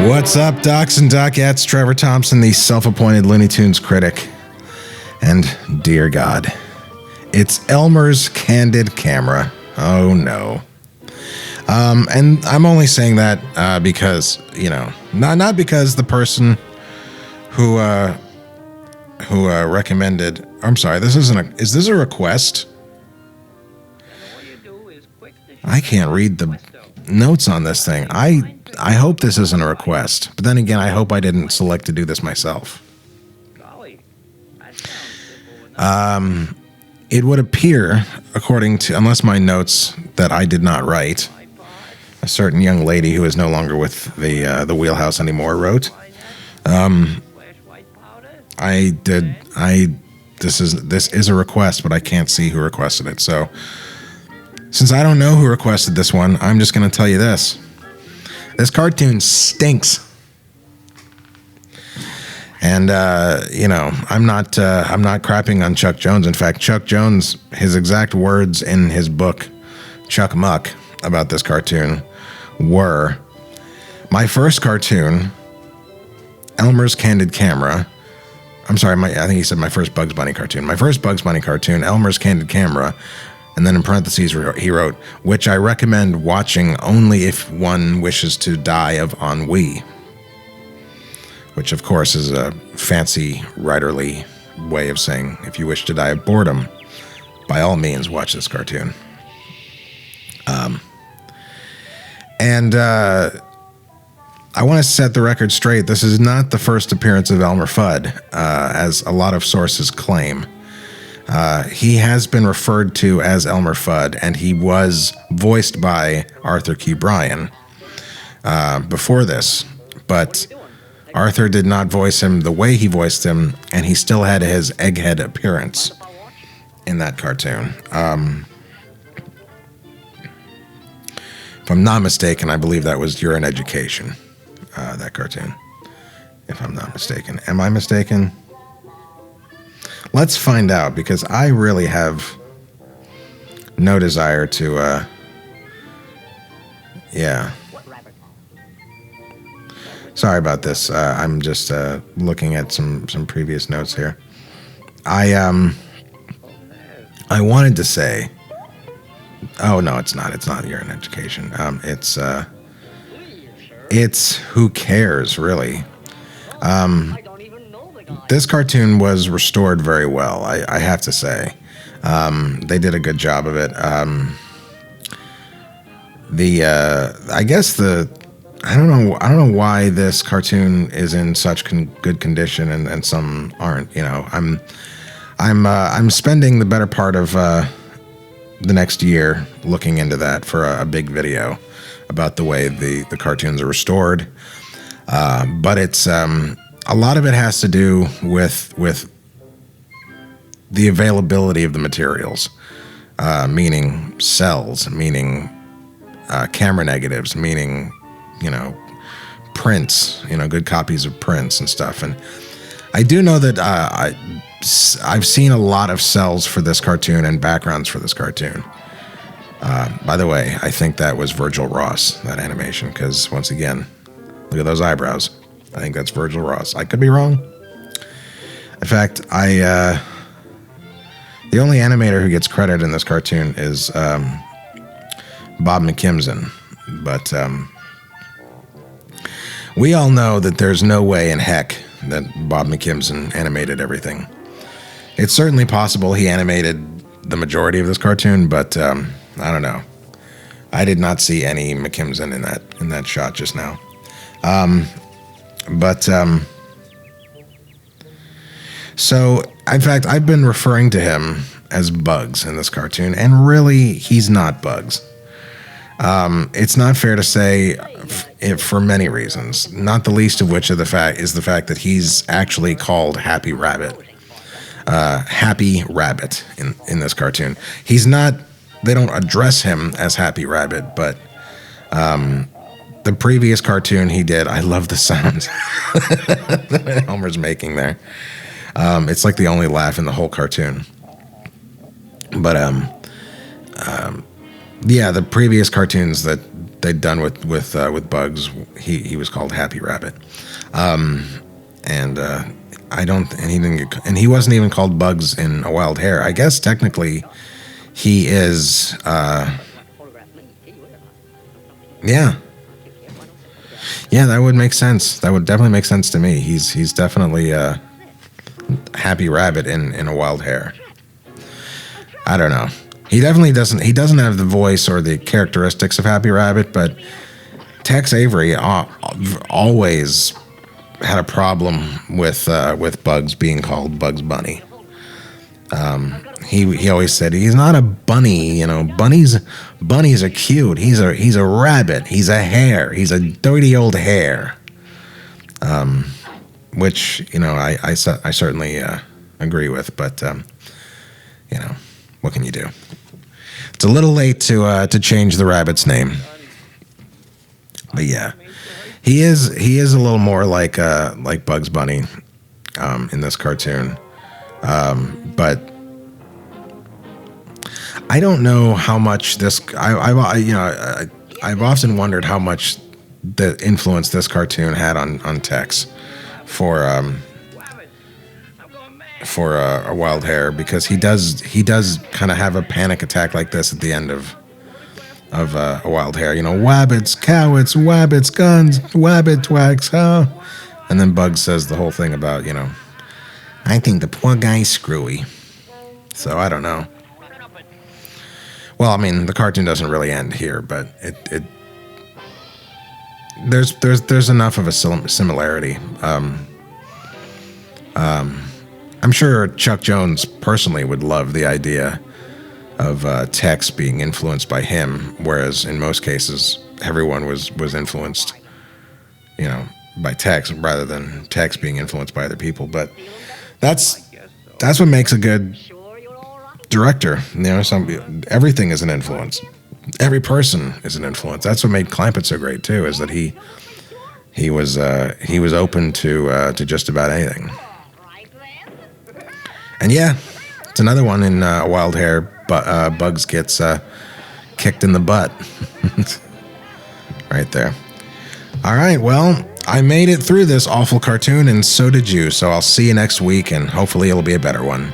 What's up, Docs and Docettes? Trevor Thompson, the self-appointed Looney Tunes Critic. And dear God, it's Elmer's Candid camera. Oh no. And I'm only saying that because, not because the person who recommended. I'm sorry. Is this a request? I can't read the notes on this thing. I hope this isn't a request, but then again, I hope I didn't select to do this myself. It would appear, according to, unless my notes that I did not write, a certain young lady who is no longer with the wheelhouse anymore wrote, this is a request, but I can't see who requested it. So since I don't know who requested this one, I'm just going to tell you this. This cartoon stinks. And I'm not crapping on Chuck Jones. In fact, Chuck Jones, his exact words in his book, Chuck Muck, about this cartoon were, my first cartoon, Elmer's Candid Camera. I'm sorry, I think he said my first Bugs Bunny cartoon. My first Bugs Bunny cartoon, Elmer's Candid Camera, and then in parentheses he wrote, which I recommend watching only if one wishes to die of ennui. Which, of course, is a fancy writerly way of saying, if you wish to die of boredom, by all means, watch this cartoon. I want to set the record straight. This is not the first appearance of Elmer Fudd, as a lot of sources claim. He has been referred to as Elmer Fudd, and he was voiced by Arthur Q. Bryan before this, but Arthur did not voice him the way he voiced him, and he still had his egghead appearance in that cartoon. If I'm not mistaken, I believe that was You're in Education, that cartoon. If I'm not mistaken. Am I mistaken? Let's find out, because I really have no desire to, yeah. Sorry about this. I'm just looking at some previous notes here. I wanted to say, oh no, it's not. It's not You're in Education. It's Who Cares, really. This cartoon was restored very well, I have to say. They did a good job of it. I don't know why this cartoon is in such good condition and some aren't. I'm spending the better part of the next year looking into that for a big video about the way the cartoons are restored. But it's a lot of it has to do with the availability of the materials, meaning cells, meaning camera negatives, meaning prints, good copies of prints and stuff. And I do know that I've seen a lot of cells for this cartoon and backgrounds for this cartoon. By the way, I think that was Virgil Ross, that animation, because once again, look at those eyebrows. I think that's Virgil Ross. I could be wrong. In fact, the only animator who gets credit in this cartoon is Bob McKimson, but we all know that there's no way in heck that Bob McKimson animated everything. It's certainly possible he animated the majority of this cartoon, but I don't know. I did not see any McKimson in that shot just now. So in fact, I've been referring to him as Bugs in this cartoon, and really, he's not Bugs. It's not fair to say for many reasons, not the least of which is the fact that he's actually called Happy Rabbit. Happy Rabbit in this cartoon. He's not, they don't address him as Happy Rabbit, but the previous cartoon he did, I love the sounds that Elmer's making there. It's like the only laugh in the whole cartoon. But yeah, the previous cartoons that they'd done with Bugs. He was called Happy Rabbit, and I don't, and he didn't get, and he wasn't even called Bugs in A Wild Hare. I guess technically he is. Yeah. Yeah, that would make sense. That would definitely make sense to me. He's definitely Happy Rabbit in A Wild Hare. I don't know. He definitely doesn't. He doesn't have the voice or the characteristics of Happy Rabbit, but Tex Avery always had a problem with Bugs being called Bugs Bunny. He always said he's not a bunny. You know, bunnies are cute. He's a rabbit. He's a hare. He's a dirty old hare. Which, you know, I certainly agree with, but you know, what can you do? It's a little late to change the rabbit's name. But yeah, he is a little more like Bugs Bunny in this cartoon. But I don't know how much this. I've often wondered how much the influence this cartoon had on Tex for A Wild Hare, because he does kind of have a panic attack like this at the end of A Wild Hare. You know, wabbits, cowards, wabbits, guns, wabbit twags, huh? And then Bugs says the whole thing about, you know, I think the poor guy's screwy. So I don't know. Well, I mean, the cartoon doesn't really end here, but there's enough of a similarity. I'm sure Chuck Jones personally would love the idea of Tex being influenced by him, whereas in most cases everyone was influenced, you know, by Tex rather than Tex being influenced by other people. But that's what makes a good director. You know, everything is an influence. Every person is an influence. That's what made Clampett so great too, is that he was open to just about anything. And yeah, it's another one in A Wild Hare. But Bugs gets kicked in the butt. Right there. All right, well, I made it through this awful cartoon, and so did you. So I'll see you next week, and hopefully it'll be a better one.